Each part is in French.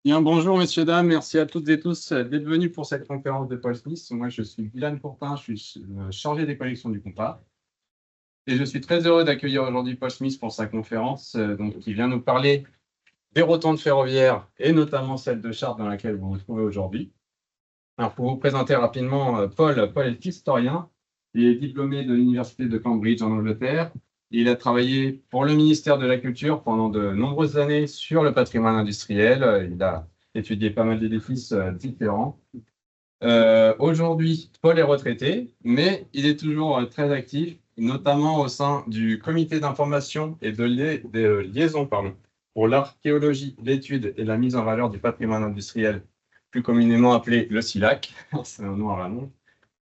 Bien, bonjour messieurs, dames, merci à toutes et tous d'être venus pour cette conférence de Paul Smith. Moi, je suis Dylan Courtin, je suis chargé des collections du compas. Et je suis très heureux d'accueillir aujourd'hui Paul Smith pour sa conférence, qui vient nous parler des rotondes ferroviaires et notamment celle de Chartres dans laquelle vous vous trouvez aujourd'hui. Alors, pour vous présenter rapidement, Paul est historien. Il est diplômé de l'Université de Cambridge en Angleterre. Il a travaillé pour le ministère de la Culture pendant de nombreuses années sur le patrimoine industriel. Il a étudié pas mal d'édifices différents. Aujourd'hui, Paul est retraité, mais il est toujours très actif, notamment au sein du comité d'information et de liaison pour l'archéologie, l'étude et la mise en valeur du patrimoine industriel, plus communément appelé le CILAC, c'est un nom à rallonge,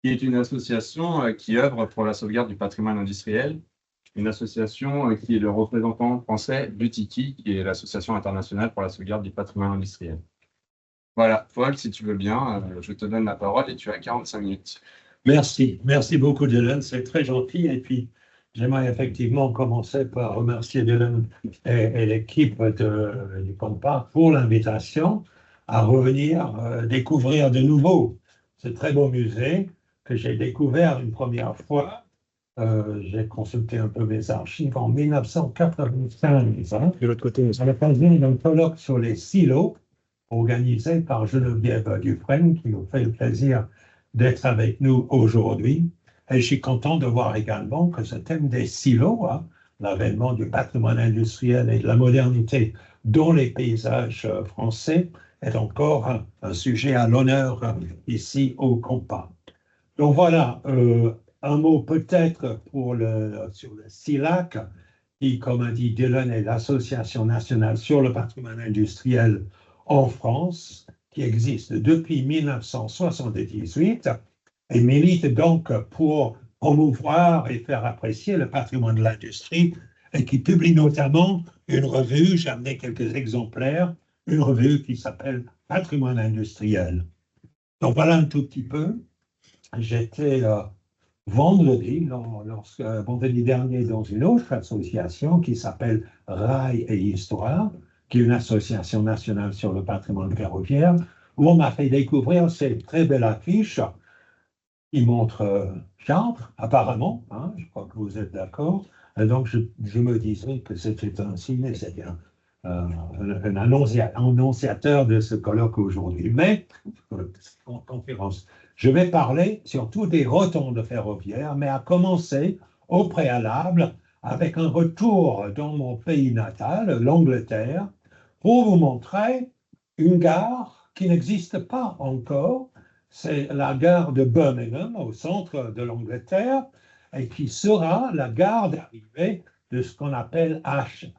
qui est une association qui œuvre pour la sauvegarde du patrimoine industriel, une association qui est le représentant français du TICI, qui est l'Association internationale pour la sauvegarde du patrimoine industriel. Voilà, Paul, si tu veux bien, je te donne la parole et tu as 45 minutes. Merci beaucoup Dylan, c'est très gentil. Et puis, j'aimerais effectivement commencer par remercier Dylan et l'équipe du compas pour l'invitation à revenir découvrir de nouveau ce très beau musée que j'ai découvert une première fois. J'ai consulté un peu mes archives en 1995, de l'autre côté, à l'occasion d'un colloque sur les silos organisé par Geneviève Dufresne, qui nous fait le plaisir d'être avec nous aujourd'hui. Et je suis content de voir également que ce thème des silos, l'avènement du patrimoine industriel et de la modernité dans les paysages français, est encore un sujet à l'honneur ici au compas. Donc voilà, un mot peut-être sur le CILAC, qui, comme a dit Dylan, est l'Association nationale sur le patrimoine industriel en France, qui existe depuis 1978 et milite donc pour promouvoir et faire apprécier le patrimoine de l'industrie et qui publie notamment une revue, j'ai amené quelques exemplaires, une revue qui s'appelle Patrimoine industriel. Donc voilà un tout petit peu. J'étais vendredi dernier dans une autre association qui s'appelle Rail et Histoire, qui est une association nationale sur le patrimoine ferroviaire, où on m'a fait découvrir cette très belle affiche qui montre Chartres, apparemment, je crois que vous êtes d'accord. Donc je me disais que c'était un signe, c'était un annonciateur de ce colloque aujourd'hui. Mais, conférence, je vais parler surtout des rotondes ferroviaires, mais à commencer au préalable avec un retour dans mon pays natal, l'Angleterre, pour vous montrer une gare qui n'existe pas encore. C'est la gare de Birmingham, au centre de l'Angleterre, et qui sera la gare d'arrivée de ce qu'on appelle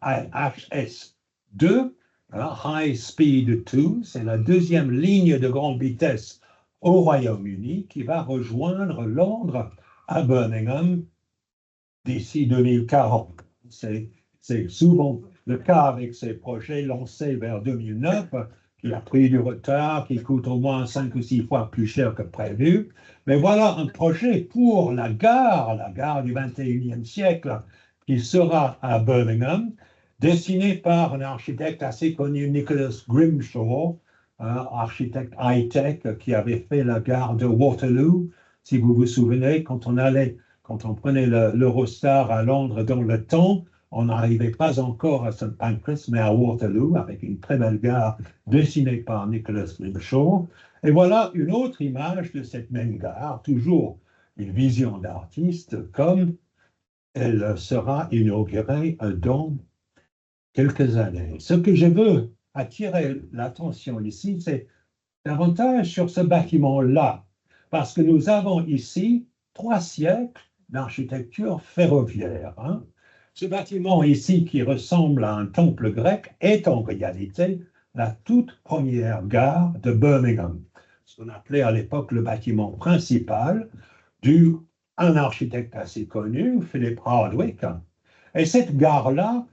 HS2, High Speed 2, c'est la deuxième ligne de grande vitesse au Royaume-Uni qui va rejoindre Londres à Birmingham d'ici 2040. C'est souvent le cas avec ces projets lancés vers 2009, qui a pris du retard, qui coûte au moins 5 ou 6 fois plus cher que prévu. Mais voilà un projet pour la gare du 21e siècle, qui sera à Birmingham, dessiné par un architecte assez connu, Nicholas Grimshaw, architecte high-tech qui avait fait la gare de Waterloo. Si vous vous souvenez, quand on prenait l'Eurostar à Londres dans le temps, on n'arrivait pas encore à St. Pancras, mais à Waterloo, avec une très belle gare dessinée par Nicholas Grimshaw. Et voilà une autre image de cette même gare, toujours une vision d'artiste, comme elle sera inaugurée dans quelques années. Ce que je veux attirer l'attention ici, c'est davantage sur ce bâtiment-là, parce que nous avons ici 3 siècles d'architecture ferroviaire. Ce bâtiment ici, qui ressemble à un temple grec, est en réalité la toute première gare de Birmingham, ce qu'on appelait à l'époque le bâtiment principal d'un architecte assez connu, Philip Hardwick. Et cette gare-là,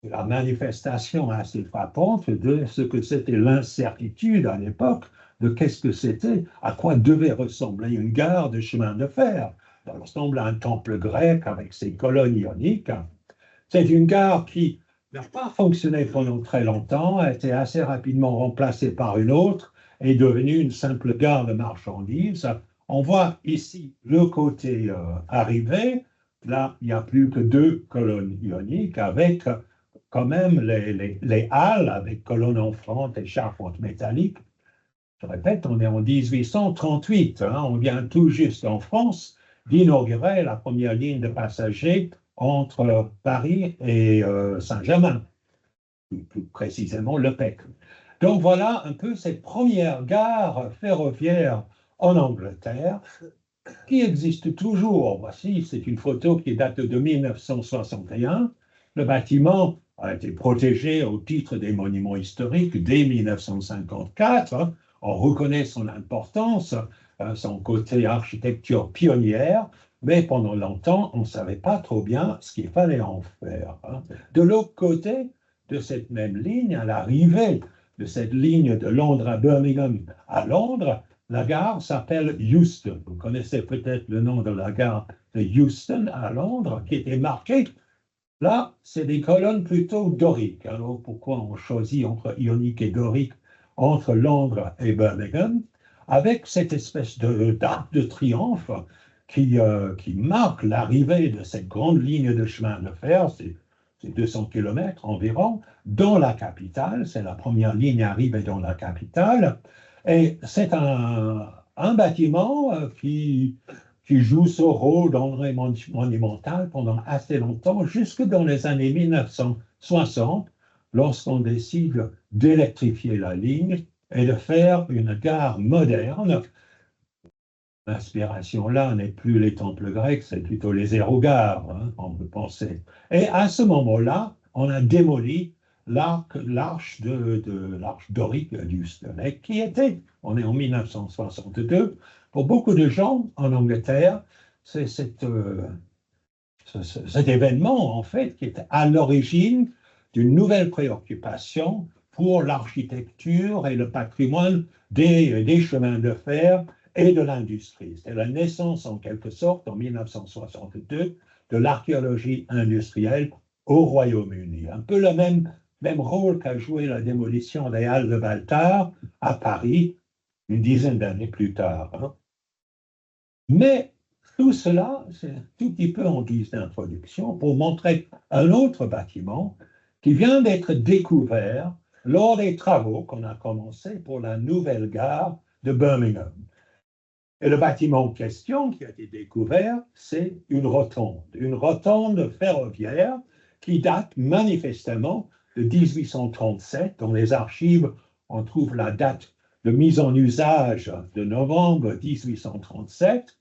la manifestation assez frappante de ce que c'était l'incertitude à l'époque, de qu'est-ce que c'était, à quoi devait ressembler une gare de chemin de fer. Ça ressemble à un temple grec avec ses colonnes ioniques. C'est une gare qui n'a pas fonctionné pendant très longtemps, a été assez rapidement remplacée par une autre et est devenue une simple gare de marchandises. On voit ici le côté arrivé. Là, il n'y a plus que deux colonnes ioniques avec quand même les halles avec colonnes entrantes et charpentes métalliques. Je répète, on est en 1838, hein, on vient tout juste en France d'inaugurer la première ligne de passagers entre Paris et Saint-Germain, plus précisément Le Pec. Donc voilà un peu cette première gare ferroviaire en Angleterre qui existe toujours. Voici, c'est une photo qui date de 1961. Le bâtiment a été protégé au titre des monuments historiques dès 1954. Hein. On reconnaît son importance, son côté architecture pionnière, mais pendant longtemps, on ne savait pas trop bien ce qu'il fallait en faire. Hein. De l'autre côté de cette même ligne, à l'arrivée de cette ligne de Londres à Birmingham à Londres, la gare s'appelle Euston. Vous connaissez peut-être le nom de la gare de Euston à Londres, qui était marquée. Là, c'est des colonnes plutôt doriques. Alors, pourquoi on choisit entre ionique et dorique entre Londres et Birmingham, avec cette espèce d'arc de triomphe qui marque l'arrivée de cette grande ligne de chemin de fer, c'est 200 km environ, dans la capitale. C'est la première ligne arrivée dans la capitale. Et c'est un bâtiment qui joue ce rôle d'entrée monumental pendant assez longtemps, jusque dans les années 1960, lorsqu'on décide d'électrifier la ligne et de faire une gare moderne. L'inspiration là n'est plus les temples grecs, c'est plutôt les aérogares, hein, on peut penser. Et à ce moment-là, on a démoli l'arche dorique du Stenec, qui était, on est en 1962, pour beaucoup de gens en Angleterre, c'est cet événement, en fait, qui est à l'origine d'une nouvelle préoccupation pour l'architecture et le patrimoine des chemins de fer et de l'industrie. C'est la naissance, en quelque sorte, en 1962, de l'archéologie industrielle au Royaume-Uni. Un peu le même rôle qu'a joué la démolition des Halles de Baltard à Paris une dizaine d'années plus tard. Hein. Mais tout cela, c'est un tout petit peu en guise d'introduction pour montrer un autre bâtiment qui vient d'être découvert lors des travaux qu'on a commencés pour la nouvelle gare de Birmingham. Et le bâtiment en question qui a été découvert, c'est une rotonde ferroviaire qui date manifestement de 1837. Dans les archives, on trouve la date de mise en usage de novembre 1837,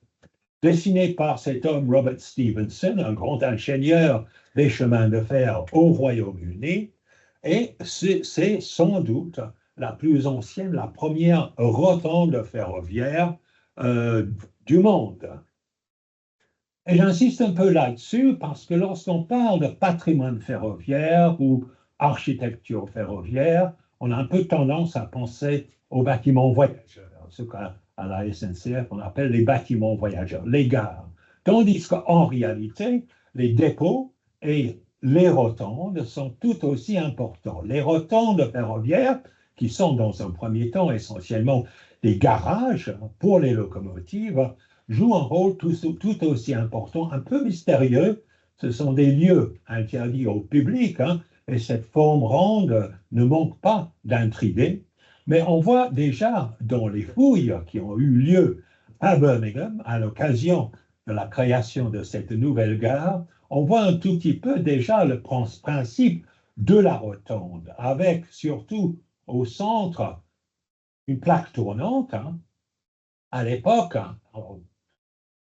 dessinée par cet homme Robert Stephenson, un grand ingénieur des chemins de fer au Royaume-Uni, et c'est sans doute la plus ancienne, la première rotonde ferroviaire du monde. Et j'insiste un peu là-dessus parce que lorsqu'on parle de patrimoine ferroviaire ou architecture ferroviaire, on a un peu tendance à penser aux bâtiments voyageurs, ce qu'à la SNCF on appelle les bâtiments voyageurs, les gares. Tandis qu'en réalité, les dépôts et les rotondes sont tout aussi importants. Les rotondes ferroviaires, qui sont dans un premier temps essentiellement des garages pour les locomotives, jouent un rôle tout aussi important, un peu mystérieux. Ce sont des lieux interdits au public, hein, et cette forme ronde ne manque pas d'intriguer. Mais on voit déjà dans les fouilles qui ont eu lieu à Birmingham, à l'occasion de la création de cette nouvelle gare, on voit un tout petit peu déjà le principe de la rotonde, avec surtout au centre une plaque tournante. Hein. À l'époque, hein,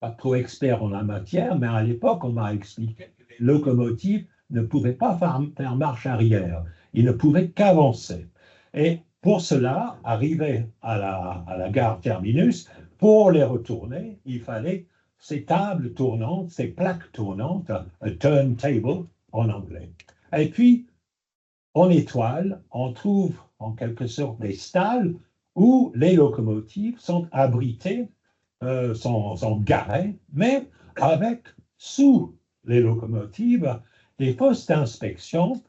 pas trop expert en la matière, mais à l'époque, on m'a expliqué que les locomotives ne pouvaient pas faire marche arrière, ils ne pouvaient qu'avancer. Et pour cela, arriver à la gare terminus, pour les retourner, il fallait ces tables tournantes, ces plaques tournantes, a turntable en anglais. Et puis, en étoile, on trouve en quelque sorte des stalles où les locomotives sont abritées, sont garées, mais avec sous les locomotives des postes d'inspection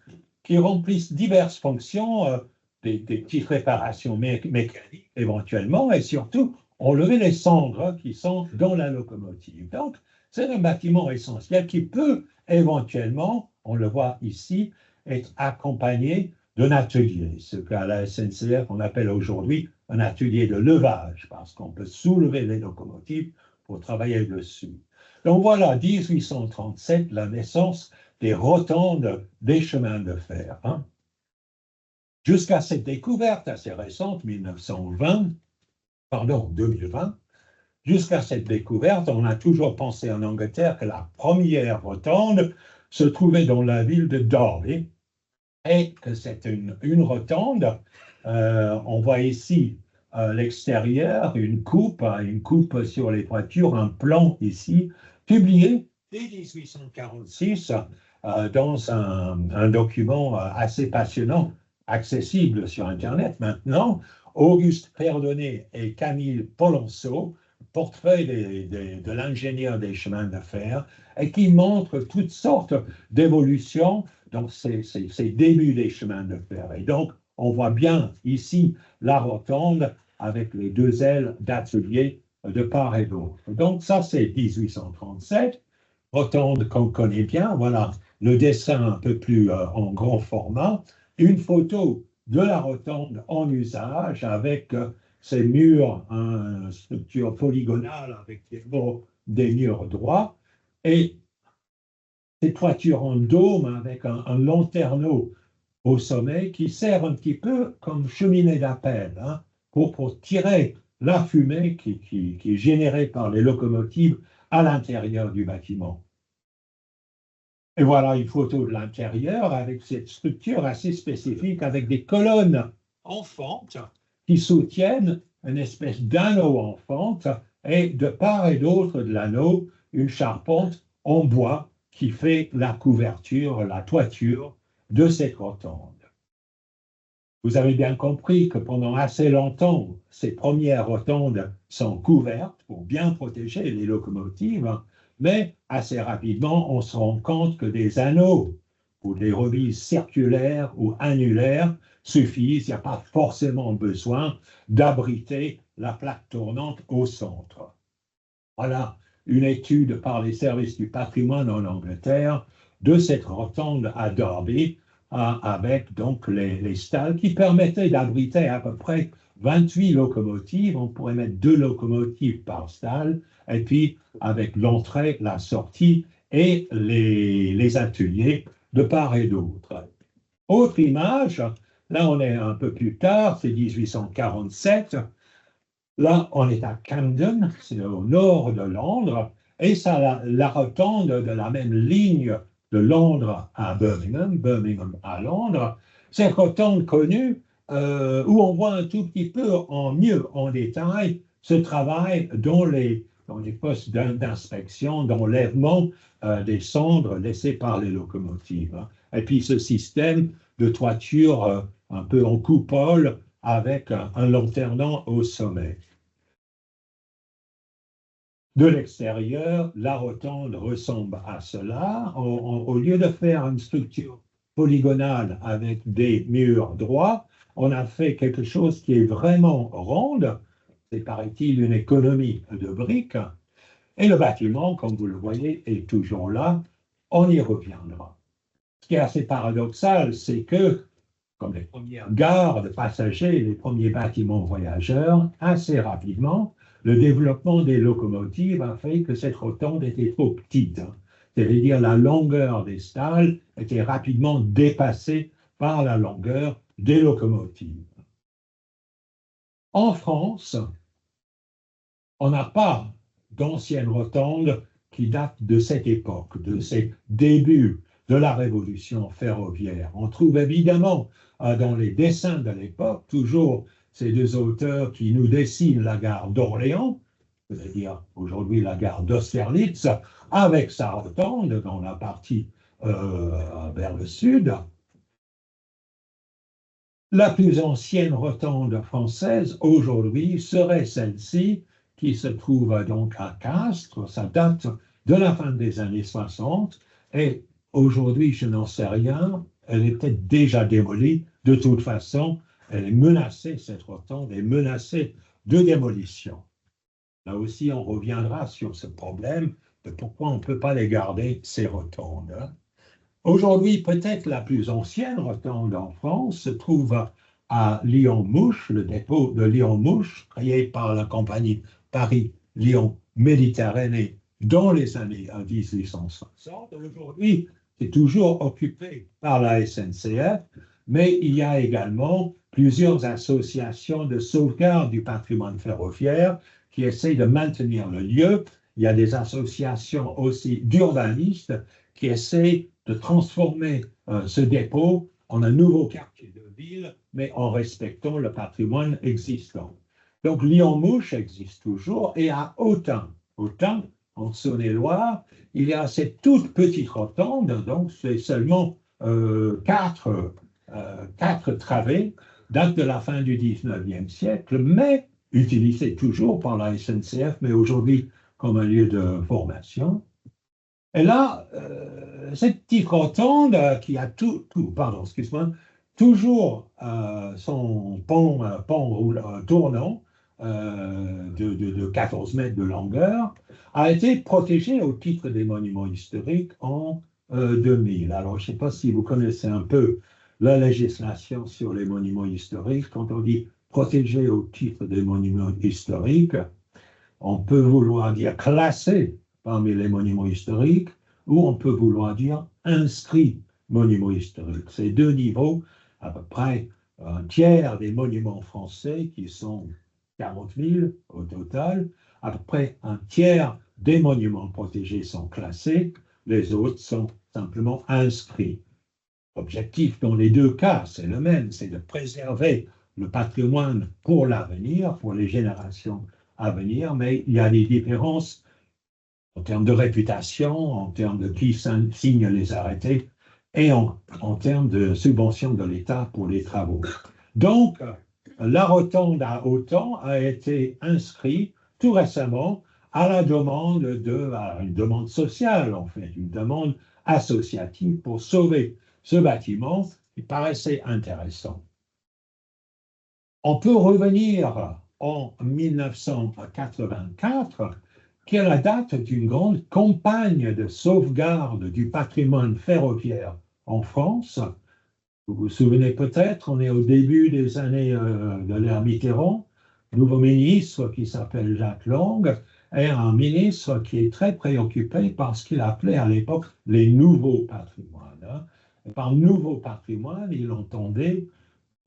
qui remplissent diverses fonctions, des petites réparations mécaniques éventuellement, et surtout enlever les cendres qui sont dans la locomotive. Donc, c'est un bâtiment essentiel qui peut éventuellement, on le voit ici, être accompagné d'un atelier, ce qu'à la SNCF on appelle aujourd'hui un atelier de levage, parce qu'on peut soulever les locomotives pour travailler dessus. Donc voilà, 1837, la naissance des rotondes des chemins de fer. Hein. Jusqu'à cette découverte assez récente, 2020, jusqu'à cette découverte, on a toujours pensé en Angleterre que la première rotonde se trouvait dans la ville de Derby et que c'est une rotonde. On voit ici l'extérieur, une coupe sur les toitures, un plan ici, publié dès 1846 dans un document assez passionnant, accessible sur Internet maintenant, Auguste Perdonnet et Camille Polonceau, portrait de l'ingénieur des chemins de fer, et qui montre toutes sortes d'évolutions dans ces débuts des chemins de fer. Et donc, on voit bien ici la rotonde avec les deux ailes d'atelier de part et d'autre. Donc, ça, c'est 1837, rotonde qu'on connaît bien. Voilà le dessin un peu plus en grand format. Une photo de la rotonde en usage avec ces murs, une structure polygonale avec des murs droits et ces toitures en dôme avec un lanterneau au sommet qui sert un petit peu comme cheminée d'appel hein, pour tirer la fumée qui est générée par les locomotives à l'intérieur du bâtiment. Et voilà une photo de l'intérieur avec cette structure assez spécifique avec des colonnes en fente qui soutiennent une espèce d'anneau en fente et de part et d'autre de l'anneau, une charpente en bois qui fait la couverture, la toiture de cette rotonde. Vous avez bien compris que pendant assez longtemps, ces premières rotondes sont couvertes pour bien protéger les locomotives, mais assez rapidement, on se rend compte que des anneaux ou des remises circulaires ou annulaires suffisent. Il n'y a pas forcément besoin d'abriter la plaque tournante au centre. Voilà une étude par les services du patrimoine en Angleterre de cette rotonde à Derby, avec donc les stalles qui permettaient d'abriter à peu près 28 locomotives. On pourrait mettre 2 locomotives par stalle, et puis avec l'entrée, la sortie et les ateliers de part et d'autre. Autre image, là on est un peu plus tard, c'est 1847. Là, on est à Camden, c'est au nord de Londres, et ça, la rotonde de la même ligne de Londres à Birmingham, Birmingham à Londres, cette rotonde connue où on voit un tout petit peu mieux en détail ce travail dans les postes d'inspection, d'enlèvement des cendres laissées par les locomotives. Et puis ce système de toiture un peu en coupole avec un lanternant au sommet. De l'extérieur, la rotonde ressemble à cela. Au lieu de faire une structure polygonale avec des murs droits, on a fait quelque chose qui est vraiment ronde. C'est, paraît-il, une économie de briques. Et le bâtiment, comme vous le voyez, est toujours là. On y reviendra. Ce qui est assez paradoxal, c'est que, comme les premières gares de passagers, les premiers bâtiments voyageurs, assez rapidement, le développement des locomotives a fait que cette rotonde était trop petite. C'est-à-dire la longueur des stalles était rapidement dépassée par la longueur des locomotives. En France, on n'a pas d'anciennes rotondes qui datent de cette époque, de ces débuts de la révolution ferroviaire. On trouve évidemment dans les dessins de l'époque toujours ces deux auteurs qui nous dessinent la gare d'Orléans, c'est-à-dire aujourd'hui la gare d'Austerlitz, avec sa rotonde dans la partie vers le sud. La plus ancienne rotonde française aujourd'hui serait celle-ci, qui se trouve donc à Castres. Ça date de la fin des années 60 et aujourd'hui, je n'en sais rien, elle était déjà démolie. De toute façon, elle est menacée, cette rotonde est menacée de démolition. Là aussi, on reviendra sur ce problème de pourquoi on ne peut pas les garder, ces rotondes. Aujourd'hui, peut-être la plus ancienne rotonde en France se trouve à Lyon-Mouche, le dépôt de Lyon-Mouche, créé par la compagnie Paris-Lyon-Méditerranée dans les années 1860. Aujourd'hui, c'est toujours occupé par la SNCF, mais il y a également plusieurs associations de sauvegarde du patrimoine ferroviaire qui essaient de maintenir le lieu. Il y a des associations aussi d'urbanistes qui essaient de transformer ce dépôt en un nouveau quartier de ville, mais en respectant le patrimoine existant. Donc Lyon-Mouche existe toujours, et à Autun, en Saône-et-Loire, il y a cette toute petite rotonde, donc c'est seulement quatre travées, date de la fin du 19e siècle, mais utilisée toujours par la SNCF, mais aujourd'hui comme un lieu de formation. Et là, cette petite rotonde qui a toujours son pont tournant de 14 mètres de longueur, a été protégée au titre des monuments historiques en 2000. Alors, je ne sais pas si vous connaissez un peu la législation sur les monuments historiques. Quand on dit protégé au titre des monuments historiques, on peut vouloir dire classé parmi les monuments historiques, ou on peut vouloir dire inscrit monuments historiques. Ces deux niveaux, à peu près un tiers des monuments français, qui sont 40 000 au total, à peu près un tiers des monuments protégés sont classés, les autres sont simplement inscrits. L'objectif dans les deux cas, c'est le même, c'est de préserver le patrimoine pour l'avenir, pour les générations à venir, mais il y a des différences en termes de réputation, en termes de qui signe les arrêtés et en termes de subvention de l'État pour les travaux. Donc, la rotonde à Autun a été inscrite tout récemment à la demande une demande sociale, en fait, une demande associative pour sauver ce bâtiment qui paraissait intéressant. On peut revenir en 1984, qui est la date d'une grande campagne de sauvegarde du patrimoine ferroviaire en France. Vous vous souvenez peut-être, on est au début des années de l'ère Mitterrand, nouveau ministre qui s'appelle Jacques Lang, est un ministre qui est très préoccupé par ce qu'il appelait à l'époque les nouveaux patrimoines. Par nouveau patrimoine, il entendait le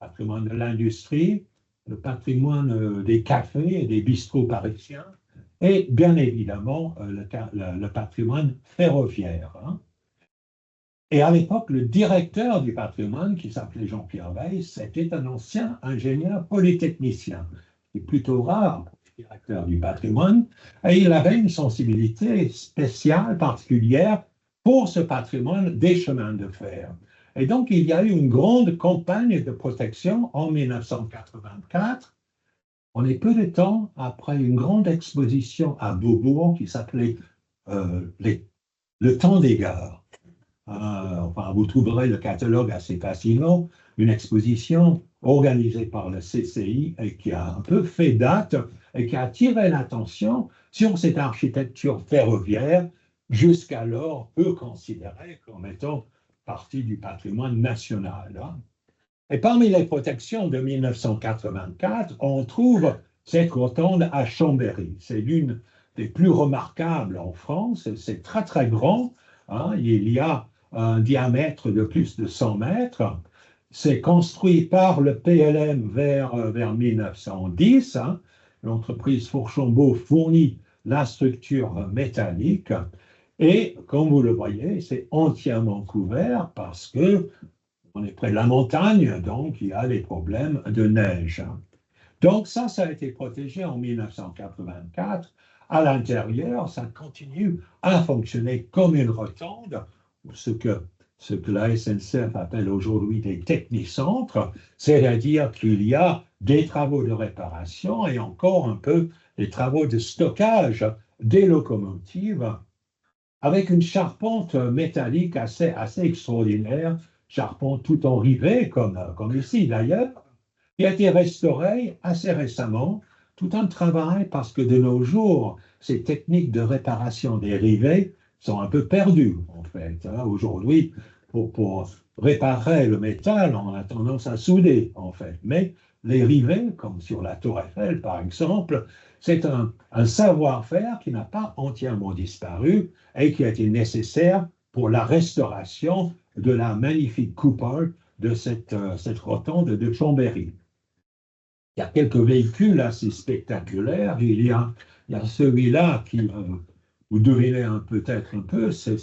patrimoine de l'industrie, le patrimoine des cafés et des bistrots parisiens, et bien évidemment le patrimoine ferroviaire. Et à l'époque, le directeur du patrimoine, qui s'appelait Jean-Pierre Weiss, c'était un ancien ingénieur polytechnicien, qui est plutôt rare pour le directeur du patrimoine, et il avait une sensibilité spéciale, particulière, pour ce patrimoine des chemins de fer. Et donc, il y a eu une grande campagne de protection en 1984. On est peu de temps après une grande exposition à Beaubourg qui s'appelait Le temps des gares. Enfin, vous trouverez le catalogue assez facilement, une exposition organisée par le CCI et qui a un peu fait date et qui a attiré l'attention sur cette architecture ferroviaire jusqu'alors peu considérée comme étant partie du patrimoine national. Et parmi les protections de 1984, on trouve cette rotonde à Chambéry. C'est l'une des plus remarquables en France. C'est très, très grand. Il y a un diamètre de plus de 100 mètres. C'est construit par le PLM vers 1910. L'entreprise Fourchambault fournit la structure métallique. Et comme vous le voyez, c'est entièrement couvert parce que on est près de la montagne, donc il y a des problèmes de neige. Donc ça a été protégé en 1984. À l'intérieur, ça continue à fonctionner comme une rotonde, ce que la SNCF appelle aujourd'hui des technicentres, c'est-à-dire qu'il y a des travaux de réparation et encore un peu des travaux de stockage des locomotives avec une charpente métallique assez extraordinaire charpente tout en rivets, comme ici d'ailleurs, qui a été restaurée assez récemment, tout un travail parce que de nos jours, ces techniques de réparation des rivets sont un peu perdues en fait. Hein. Aujourd'hui, pour réparer le métal, on a tendance à souder en fait. Mais les rivets, comme sur la Tour Eiffel par exemple, c'est un savoir-faire qui n'a pas entièrement disparu et qui a été nécessaire pour la restauration de la magnifique coupole de cette rotonde de Chambéry. Il y a quelques véhicules assez spectaculaires. Il y a celui-là qui, vous devinez peut-être un peu, c'est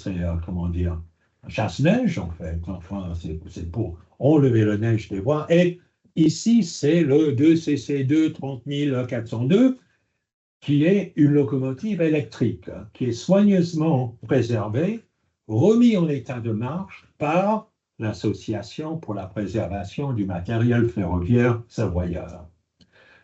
comment dire, un chasse-neige en fait. Enfin, c'est pour enlever la neige des voies. Et ici, c'est le 2CC2 30402 qui est une locomotive électrique, qui est soigneusement préservée, remis en état de marche par l'Association pour la préservation du matériel ferroviaire savoyard,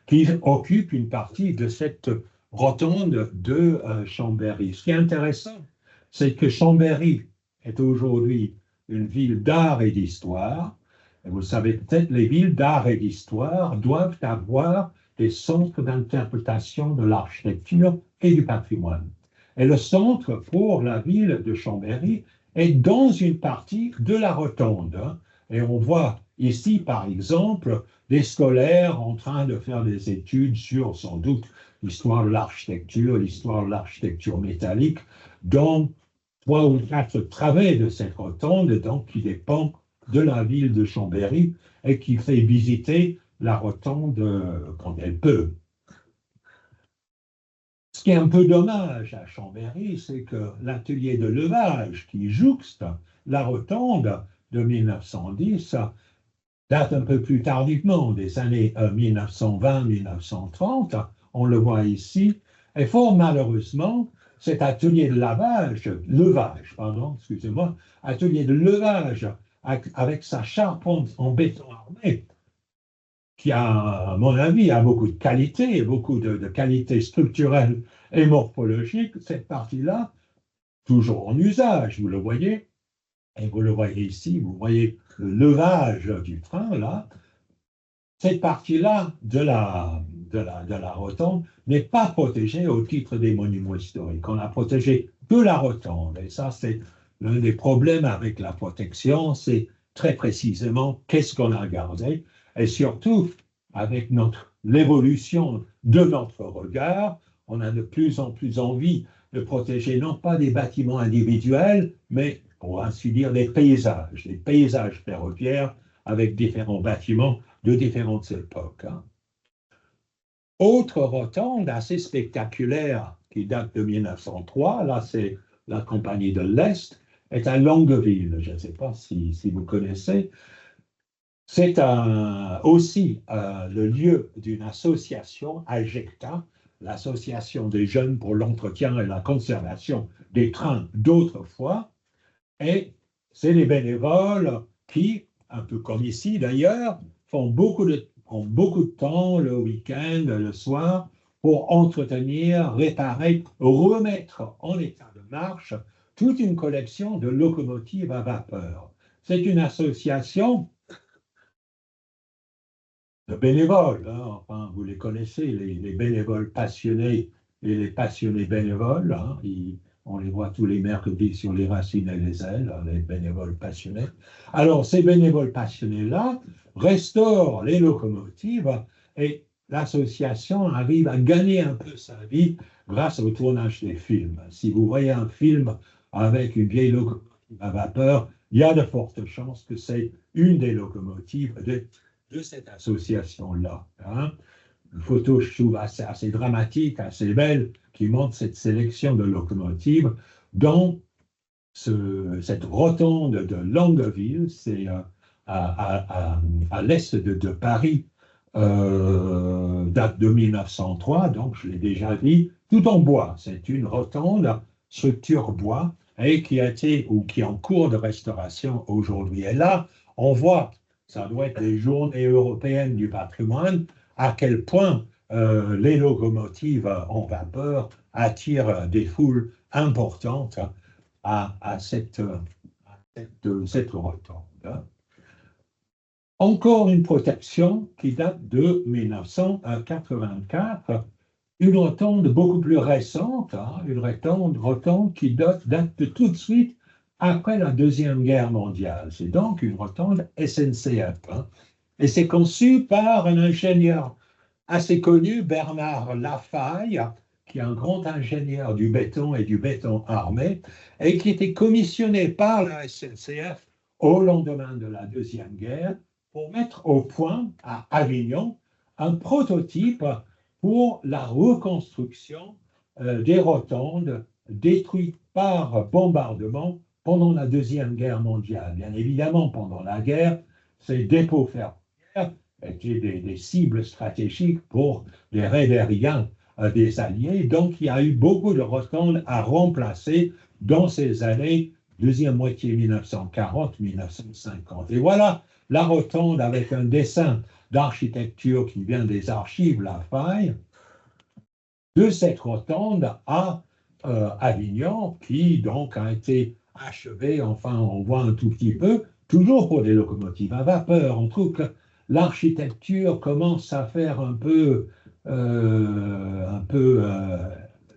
qui occupe une partie de cette rotonde de Chambéry. Ce qui est intéressant, c'est que Chambéry est aujourd'hui une ville d'art et d'histoire. Et vous le savez peut-être, les villes d'art et d'histoire doivent avoir des centres d'interprétation de l'architecture et du patrimoine. Et le centre pour la ville de Chambéry est dans une partie de la rotonde. Et on voit ici, par exemple, des scolaires en train de faire des études sur, sans doute, l'histoire de l'architecture métallique, dans 3 ou 4 travées de cette rotonde, donc qui dépend de la ville de Chambéry et qui fait visiter la rotonde quand elle peut. Ce qui est un peu dommage à Chambéry, c'est que l'atelier de levage qui jouxte la rotonde de 1910 date un peu plus tardivement, des années 1920-1930, on le voit ici, et fort malheureusement, cet atelier de atelier de levage avec sa charpente en béton armé, qui à mon avis, a beaucoup de qualités, beaucoup de qualités structurelles et morphologiques, cette partie-là, toujours en usage, vous le voyez, et vous le voyez ici, vous voyez le levage du train, là, cette partie-là de la rotonde n'est pas protégée au titre des monuments historiques. On a protégé que la rotonde, et ça, c'est l'un des problèmes avec la protection, c'est très précisément qu'est-ce qu'on a gardé, et surtout, avec l'évolution de notre regard, on a de plus en plus envie de protéger non pas des bâtiments individuels, mais, pour ainsi dire, des paysages ferroviaires avec différents bâtiments de différentes époques. Hein. Autre rotonde assez spectaculaire qui date de 1903, là c'est la Compagnie de l'Est, est à Longueville. Je ne sais pas si vous connaissez. C'est aussi le lieu d'une association, AGECTA, l'Association des jeunes pour l'entretien et la conservation des trains d'autrefois. Et c'est les bénévoles qui, un peu comme ici d'ailleurs, font beaucoup de temps le week-end, le soir, pour entretenir, réparer, remettre en état de marche toute une collection de locomotives à vapeur. C'est une association de bénévoles, hein. Enfin, vous les connaissez, les bénévoles passionnés et les passionnés bénévoles, hein. On les voit tous les mercredis sur les racines et les ailes, les bénévoles passionnés. Alors, ces bénévoles passionnés-là restaurent les locomotives et l'association arrive à gagner un peu sa vie grâce au tournage des films. Si vous voyez un film avec une vieille locomotive à vapeur, il y a de fortes chances que c'est une des locomotives de cette association-là. Hein. Une photo, je trouve, assez dramatique, assez belle, qui montre cette sélection de locomotives dans cette rotonde de Longueville, c'est à l'est de Paris, date de 1903, donc je l'ai déjà dit, tout en bois. C'est une rotonde, structure bois, et qui est en cours de restauration aujourd'hui. Et là, on voit, ça doit être les journées européennes du patrimoine, à quel point les locomotives en vapeur attirent des foules importantes à cette rotonde. hein. Encore une protection qui date de 1984, une rotonde beaucoup plus récente, hein, une rotonde qui date de tout de suite après la Deuxième Guerre mondiale. C'est donc une rotonde SNCF, hein. Et c'est conçu par un ingénieur assez connu, Bernard Lafaille, qui est un grand ingénieur du béton et du béton armé, et qui était commissionné par la SNCF au lendemain de la Deuxième Guerre pour mettre au point à Avignon un prototype pour la reconstruction des rotondes détruites par bombardement pendant la Deuxième Guerre mondiale. Bien évidemment, pendant la guerre, ces dépôts ferroviaires étaient des cibles stratégiques pour les raids aériens des Alliés. Donc, il y a eu beaucoup de rotondes à remplacer dans ces années, deuxième moitié 1940-1950. Et voilà la rotonde avec un dessin d'architecture qui vient des archives Lafaille, de cette rotonde à Avignon, qui donc a été achevée, enfin on voit un tout petit peu, toujours pour des locomotives à vapeur. On trouve que l'architecture commence à faire un peu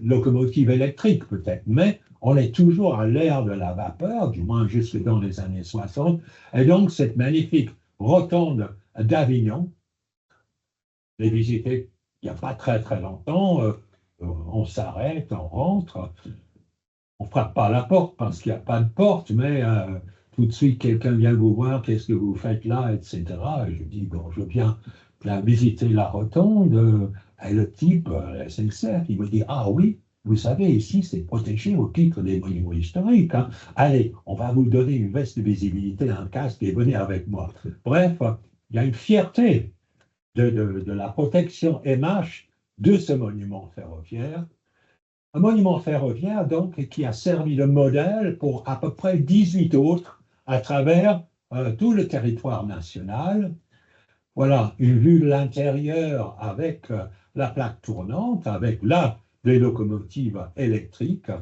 locomotive électrique peut-être, mais on est toujours à l'ère de la vapeur, du moins jusque dans les années 60, et donc cette magnifique rotonde d'Avignon, j'ai visité il n'y a pas très très longtemps, on s'arrête, on rentre, on ne frappe pas à la porte parce qu'il n'y a pas de porte, mais tout de suite quelqu'un vient vous voir, qu'est-ce que vous faites là, etc. Et je dis, bon, je viens visiter la rotonde, et le type, la SNCF, il me dit, ah oui, vous savez, ici c'est protégé au titre des monuments historiques, hein. Allez, on va vous donner une veste de visibilité, un casque et venez avec moi. Bref, il y a une fierté de la protection MH de ce monument ferroviaire. Un monument ferroviaire, donc, qui a servi de modèle pour à peu près 18 autres à travers tout le territoire national. Voilà, une vue de l'intérieur avec la plaque tournante, avec là des locomotives électriques.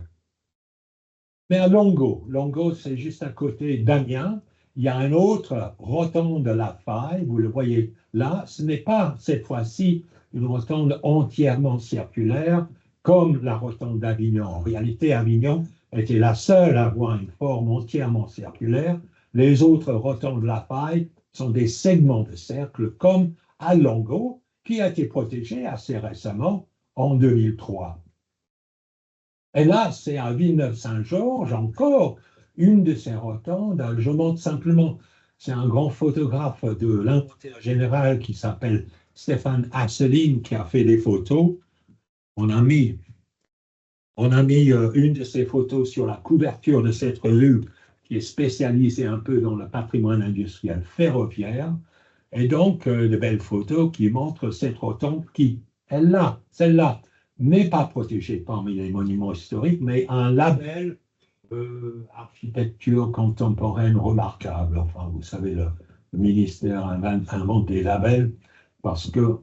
Mais à Longo, c'est juste à côté d'Amiens, il y a un autre rotonde de la Faille, vous le voyez là, ce n'est pas cette fois-ci une rotonde entièrement circulaire comme la rotonde d'Avignon. En réalité, Avignon était la seule à avoir une forme entièrement circulaire. Les autres rotondes de la Faille sont des segments de cercle comme à Longo, qui a été protégé assez récemment en 2003. Et là, c'est à Villeneuve-Saint-Georges, encore une de ces rotondes. Je montre simplement, c'est un grand photographe de l'inventaire général qui s'appelle Stéphane Asseline qui a fait des photos. On a mis une de ces photos sur la couverture de cette revue qui est spécialisée un peu dans le patrimoine industriel ferroviaire. Et donc, de belles photos qui montrent cette rotonde qui, celle-là, n'est pas protégée parmi les monuments historiques, mais un label architecture contemporaine remarquable. Enfin, vous savez, le ministère invente des labels parce que ne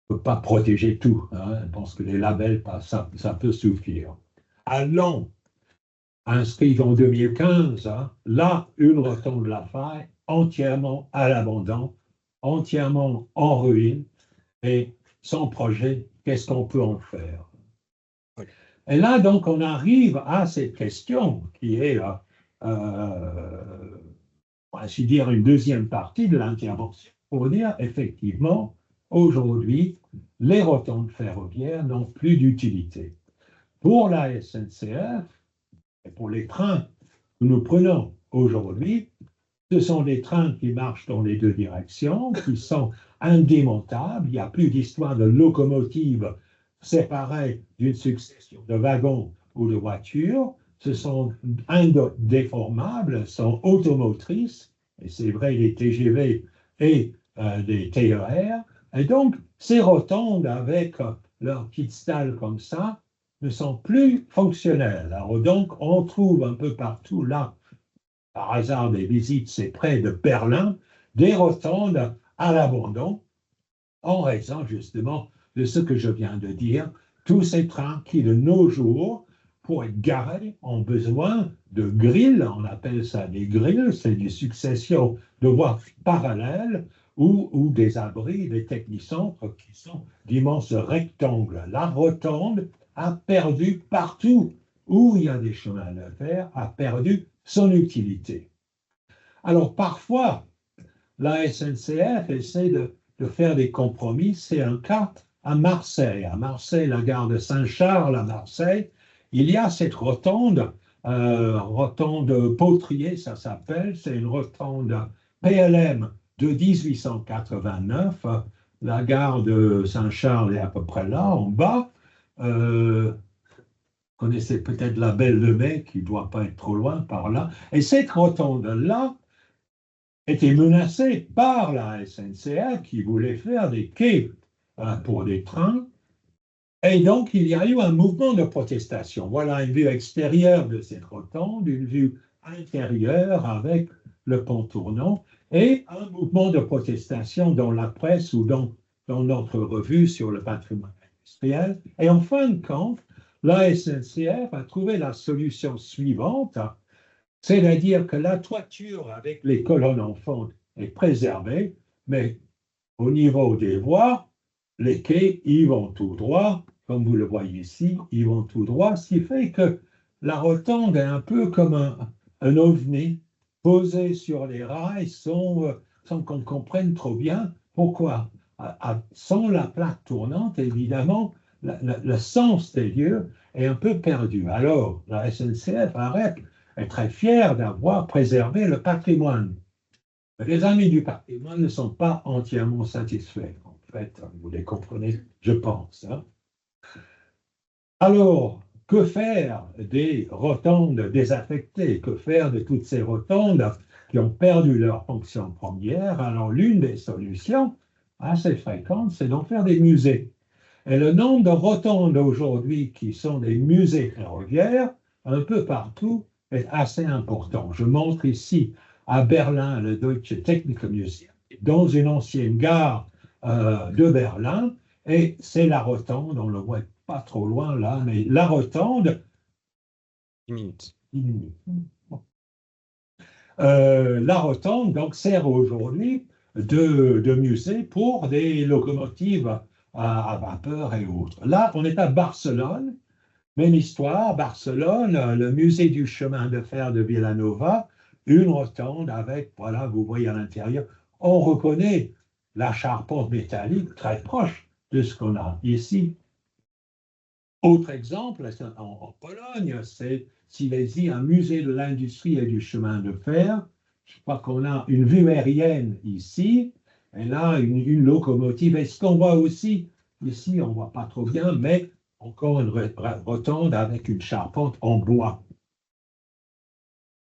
peut pas protéger tout, hein. Je pense que les labels, ça peut suffire. À Laon, inscrit en 2015, hein, là, une rotonde de la Faille entièrement à l'abandon, entièrement en ruine, et sans projet, qu'est-ce qu'on peut en faire? Et là, donc, on arrive à cette question qui est, pour ainsi dire, une deuxième partie de l'intervention, pour dire, effectivement, aujourd'hui, les rotondes ferroviaires n'ont plus d'utilité. Pour la SNCF et pour les trains que nous prenons aujourd'hui, ce sont des trains qui marchent dans les deux directions, qui sont indémontables. Il n'y a plus d'histoire de locomotive séparée d'une succession de wagons ou de voitures. Ce sont indéformables, sont automotrices, et c'est vrai des TGV et des TER. Et donc, ces rotondes avec leur petite stalle comme ça ne sont plus fonctionnelles. Alors donc, on trouve un peu partout là, par hasard des visites, c'est près de Berlin, des rotondes à l'abandon, en raison justement de ce que je viens de dire, tous ces trains qui de nos jours pour être garés, ont besoin de grilles, on appelle ça des grilles, c'est une succession de voies parallèles ou des abris, des technicentres qui sont d'immenses rectangles. La rotonde a perdu partout où il y a des chemins de fer, a perdu son utilité. Alors parfois, la SNCF essaie de faire des compromis. C'est un cas à Marseille. À Marseille, la gare de Saint-Charles, à Marseille, il y a cette rotonde, rotonde Potrier, ça s'appelle. C'est une rotonde PLM de 1889. La gare de Saint-Charles est à peu près là, en bas. Vous connaissez peut-être la Belle de Mai, qui ne doit pas être trop loin par là. Et cette rotonde-là était menacée par la SNCF qui voulait faire des quais pour des trains. Et donc, il y a eu un mouvement de protestation. Voilà une vue extérieure de cette rotonde, une vue intérieure avec le pont tournant, et un mouvement de protestation dans la presse ou dans notre revue sur le patrimoine industriel. Et en fin de compte, la SNCF a trouvé la solution suivante, c'est-à-dire que la toiture avec les colonnes en fonte est préservée, mais au niveau des voies, les quais, ils vont tout droit, comme vous le voyez ici, ils vont tout droit, ce qui fait que la rotonde est un peu comme un ovni posé sur les rails sans qu'on comprenne trop bien pourquoi. Sans la plaque tournante, évidemment, le sens des lieux est un peu perdu. Alors, la SNCF est très fière d'avoir préservé le patrimoine. Mais les amis du patrimoine ne sont pas entièrement satisfaits. En fait, vous les comprenez, je pense. Hein. Alors, que faire des rotondes désaffectées? Que faire de toutes ces rotondes qui ont perdu leur fonction première? Alors, l'une des solutions assez fréquentes, c'est d'en faire des musées. Et le nombre de rotondes aujourd'hui qui sont des musées ferroviaires, un peu partout, est assez important. Je montre ici à Berlin le Deutsche Technikmuseum, dans une ancienne gare de Berlin, et c'est la rotonde, on ne le voit pas trop loin là, mais la rotonde. 10 minutes. 10 minutes. La rotonde donc sert aujourd'hui de musée pour des locomotives à vapeur et autres. Là, on est à Barcelone, même histoire, Barcelone, le musée du chemin de fer de Vilanova, une rotonde avec, voilà, vous voyez à l'intérieur, on reconnaît la charpente métallique très proche de ce qu'on a ici. Autre exemple, en Pologne, c'est Silesia, un musée de l'industrie et du chemin de fer. Je crois qu'on a une vue aérienne ici, et là, une locomotive. Et ce qu'on voit aussi, ici, on ne voit pas trop bien, mais encore une rotonde avec une charpente en bois.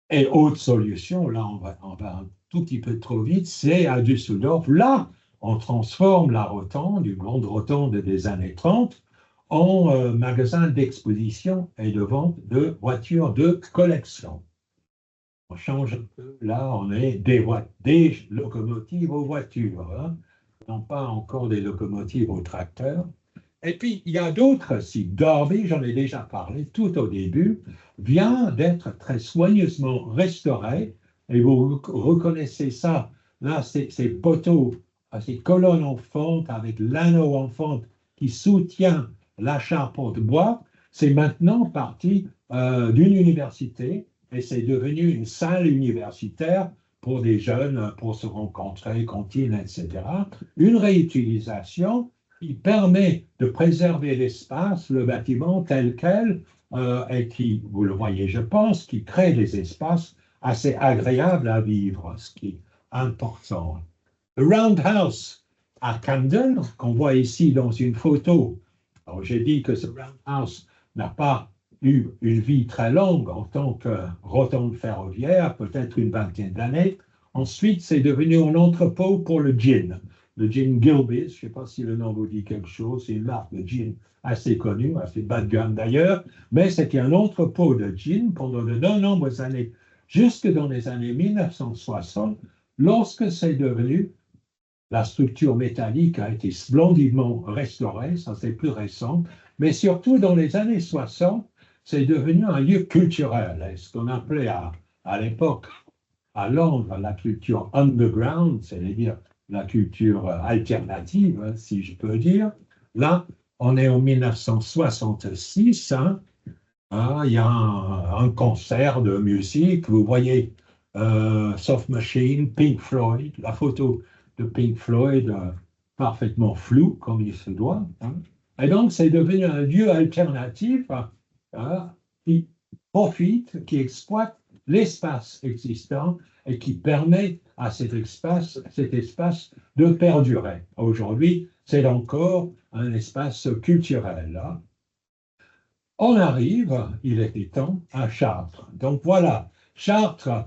Et autre solution, là, on va un tout petit peu trop vite, c'est à Düsseldorf. Là, on transforme la rotonde, une grande rotonde des années 30, en magasin d'exposition et de vente de voitures de collection. On change un peu, là, on est des locomotives aux voitures, hein, non pas encore des locomotives aux tracteurs. Et puis, il y a d'autres sites. Derby, j'en ai déjà parlé tout au début, vient d'être très soigneusement restauré. Et vous reconnaissez ça, là, ces poteaux, ces colonnes en fonte avec l'anneau en fonte qui soutient la charpente bois. C'est maintenant partie d'une université et c'est devenu une salle universitaire pour des jeunes, pour se rencontrer, cantine, etc. Une réutilisation qui permet de préserver l'espace, le bâtiment tel quel, et qui, vous le voyez, je pense, qui crée des espaces assez agréables à vivre, ce qui est important. Le Roundhouse à Camden, qu'on voit ici dans une photo. Alors, j'ai dit que ce Roundhouse n'a pas eu une vie très longue en tant que rotonde ferroviaire, peut-être une vingtaine d'années. Ensuite, c'est devenu un entrepôt pour le gin. Le gin Gilbey's, je ne sais pas si le nom vous dit quelque chose, c'est une marque de gin assez connue, assez bas de gamme d'ailleurs, mais c'était un entrepôt de gin pendant de nombreuses années, jusque dans les années 1960, lorsque c'est devenu, la structure métallique a été splendidement restaurée, ça c'est plus récent, mais surtout dans les années 60, c'est devenu un lieu culturel. Et ce qu'on appelait à l'époque, à Londres, la culture underground, c'est-à-dire la culture alternative, hein, si je peux dire. Là, on est en 1966, hein, il y a un concert de musique, vous voyez Soft Machine, Pink Floyd, la photo de Pink Floyd parfaitement floue, comme il se doit. Hein. Et donc, c'est devenu un lieu alternatif qui profite, qui exploite l'espace existant et qui permet à cet espace de perdurer. Aujourd'hui, c'est encore un espace culturel. Hein. On arrive, il était temps, à Chartres. Donc voilà, Chartres,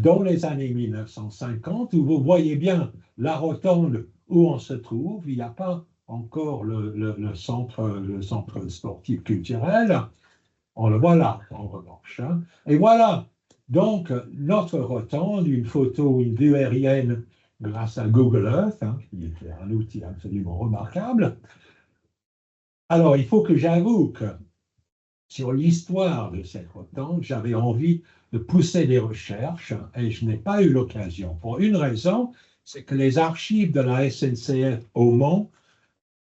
dans les années 1950, où vous voyez bien la rotonde où on se trouve, il n'y a pas encore le centre sportif culturel. On le voit là, en revanche. Hein. Et voilà, donc, notre rotonde, une photo, une vue aérienne grâce à Google Earth, hein, qui est un outil absolument remarquable. Alors, il faut que j'avoue que sur l'histoire de cette rotonde, j'avais envie de pousser des recherches et je n'ai pas eu l'occasion. Pour une raison, c'est que les archives de la SNCF au Mans,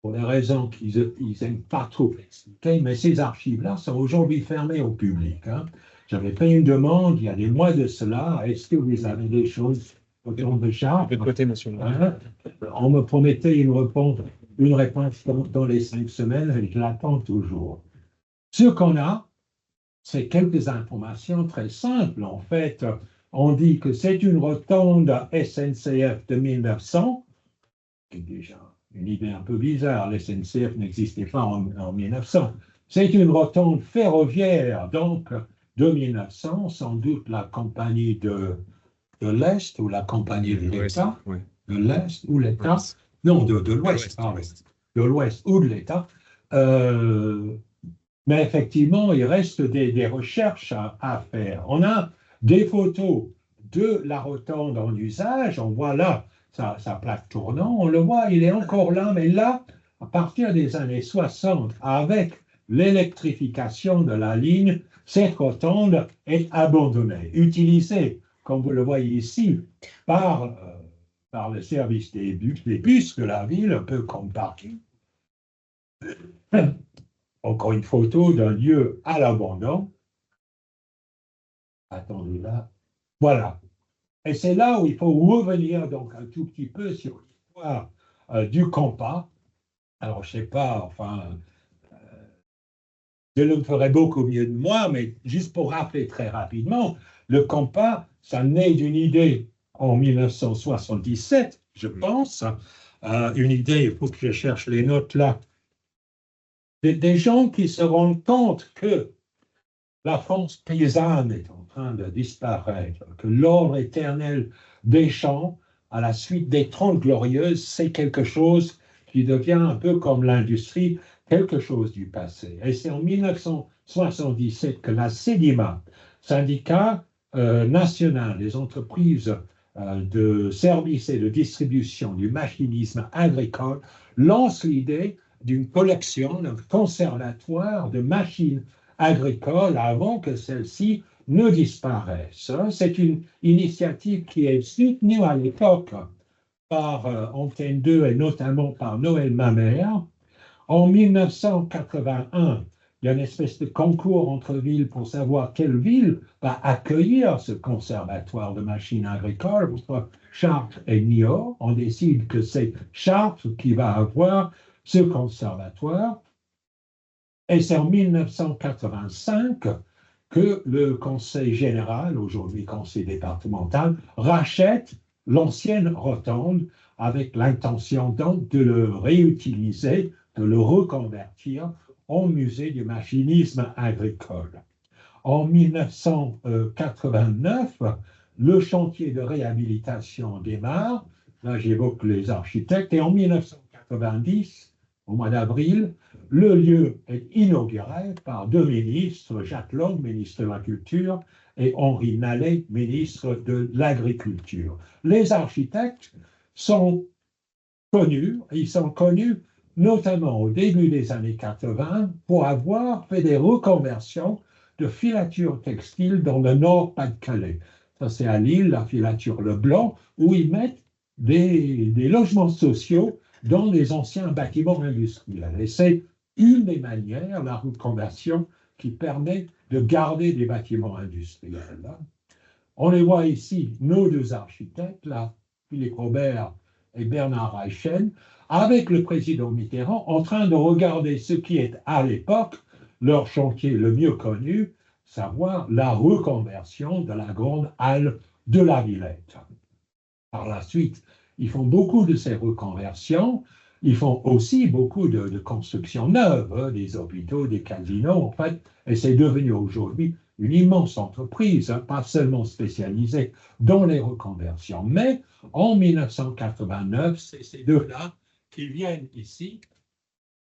pour des raisons qu'ils n'aiment pas trop expliquer, mais ces archives-là sont aujourd'hui fermées au public. Hein. J'avais fait une demande il y a des mois de cela. Est-ce que vous avez des choses autour de Chartres? De côté, monsieur. Hein? On me promettait une réponse dans les 5 semaines et je l'attends toujours. Ce qu'on a, c'est quelques informations très simples. En fait, on dit que c'est une rotonde SNCF de 1900, qui est déjà une idée un peu bizarre. La SNCF n'existait pas en 1900. C'est une rotonde ferroviaire, donc de 1900, sans doute la compagnie de l'Est ou la compagnie de l'État. Oui. De l'Est ou l'État. Non, de l'Ouest. De l'Ouest ou de l'État. Mais effectivement, il reste des recherches à faire. On a des photos de la rotonde en usage. On voit là sa plaque tournante. On le voit, il est encore là. Mais là, à partir des années 60, avec l'électrification de la ligne, cette rotonde est abandonnée, utilisée, comme vous le voyez ici, par le service des bus de la ville, un peu comme parking. Encore une photo d'un lieu à l'abandon. Attendez là. Voilà. Et c'est là où il faut revenir donc un tout petit peu sur l'histoire du compas. Alors, je ne sais pas, enfin, je le ferai beaucoup mieux de moi, mais juste pour rappeler très rapidement, le compas, ça naît d'une idée en 1977, je pense. Une idée, il faut que je cherche les notes là. Des gens qui se rendent compte que la France paysanne est en train de disparaître, que l'ordre éternel des champs, à la suite des 30 glorieuses, c'est quelque chose qui devient un peu comme l'industrie, quelque chose du passé. Et c'est en 1977 que la CEDIMA, syndicat national des entreprises de services et de distribution du machinisme agricole, lance l'idée d'une collection, d'un conservatoire de machines agricoles avant que celles-ci ne disparaissent. C'est une initiative qui est soutenue à l'époque par Antenne 2 et notamment par Noël Mamère. En 1981, il y a une espèce de concours entre villes pour savoir quelle ville va accueillir ce conservatoire de machines agricoles, entre Chartres et Niort. On décide que c'est Chartres qui va avoir ce conservatoire. Et c'est en 1985 que le Conseil général, aujourd'hui Conseil départemental, rachète l'ancienne rotonde avec l'intention donc de le réutiliser, de le reconvertir en musée du machinisme agricole. En 1989, le chantier de réhabilitation démarre. Là, j'évoque les architectes. Et en 1990, au mois d'avril, le lieu est inauguré par 2 ministres, Jacques Long, ministre de la Culture, et Henri Nallet, ministre de l'Agriculture. Les architectes sont connus, ils sont connus notamment au début des années 80 pour avoir fait des reconversions de filature textile dans le Nord-Pas-de-Calais. Ça, c'est à Lille, la filature Leblanc, où ils mettent des logements sociaux dans les anciens bâtiments industriels. Et c'est une des manières, la reconversion, qui permet de garder des bâtiments industriels. On les voit ici, nos deux architectes, là, Philippe Robert et Bernard Reichen, avec le président Mitterrand, en train de regarder ce qui est à l'époque leur chantier le mieux connu, savoir la reconversion de la grande halle de la Villette. Par la suite, ils font beaucoup de ces reconversions. Ils font aussi beaucoup de constructions neuves, des hôpitaux, des casinos, en fait, et c'est devenu aujourd'hui une immense entreprise, pas seulement spécialisée dans les reconversions. Mais en 1989, c'est ces deux-là qui viennent ici.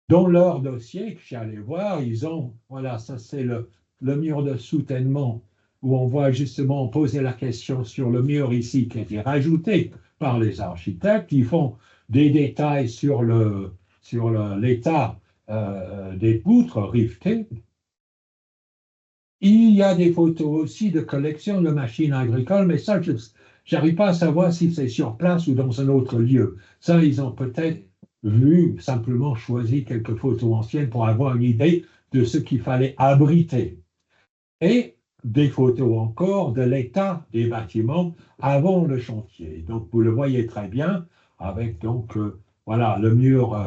Dans leur dossier que j'allais voir, ils ont, voilà, ça c'est le mur de soutènement où on voit justement poser la question sur le mur ici qui a été rajouté par les architectes. Ils font des détails sur l'état des poutres rivetées. Il y a des photos aussi de collections de machines agricoles, mais ça, je n'arrive pas à savoir si c'est sur place ou dans un autre lieu. Ça, ils ont peut-être vu, simplement choisi quelques photos anciennes pour avoir une idée de ce qu'il fallait abriter. Et des photos encore de l'état des bâtiments avant le chantier. Donc, vous le voyez très bien avec donc, voilà, le mur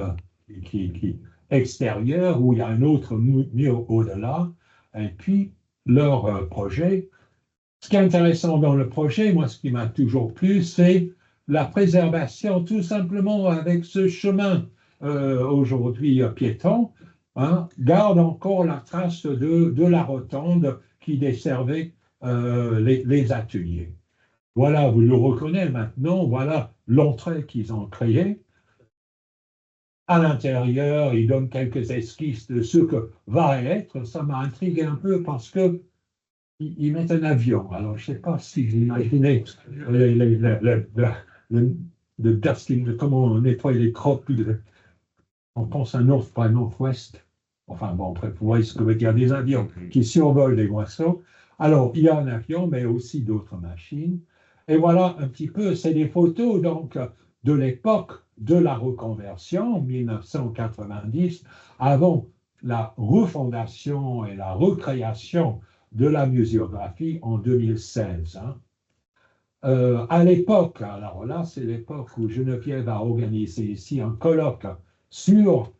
extérieur où il y a un autre mur au-delà. Et puis, leur projet. Ce qui est intéressant dans le projet, moi, ce qui m'a toujours plu, c'est la préservation, tout simplement avec ce chemin aujourd'hui piéton, hein, garde encore la trace de la rotonde qui desservait les ateliers. Voilà, vous le reconnaissez maintenant, voilà l'entrée qu'ils ont créée. À l'intérieur, ils donnent quelques esquisses de ce que va être. Ça m'a intrigué un peu parce que ils mettent un avion. Alors, je ne sais pas si vous imaginez le dusting, comment on nettoie les crottes. On pense à North, pas Northwest. Enfin, bon, bref, vous voyez ce que veut dire des avions qui survolent les moissons. Alors, il y a un avion, mais aussi d'autres machines. Et voilà un petit peu, c'est des photos donc de l'époque de la reconversion, 1990, avant la refondation et la recréation de la muséographie en 2016. Hein. À l'époque, alors là, c'est l'époque où Geneviève a organisé ici un colloque sur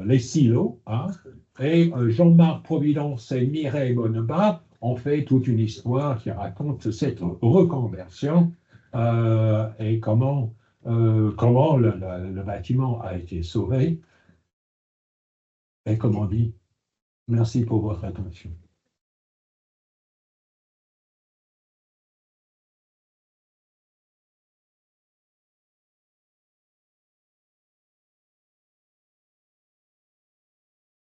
les silos, hein, et Jean-Marc Providence et Mireille Bonnebat ont fait toute une histoire qui raconte cette reconversion et comment le bâtiment a été sauvé. Et comme on dit, merci pour votre attention.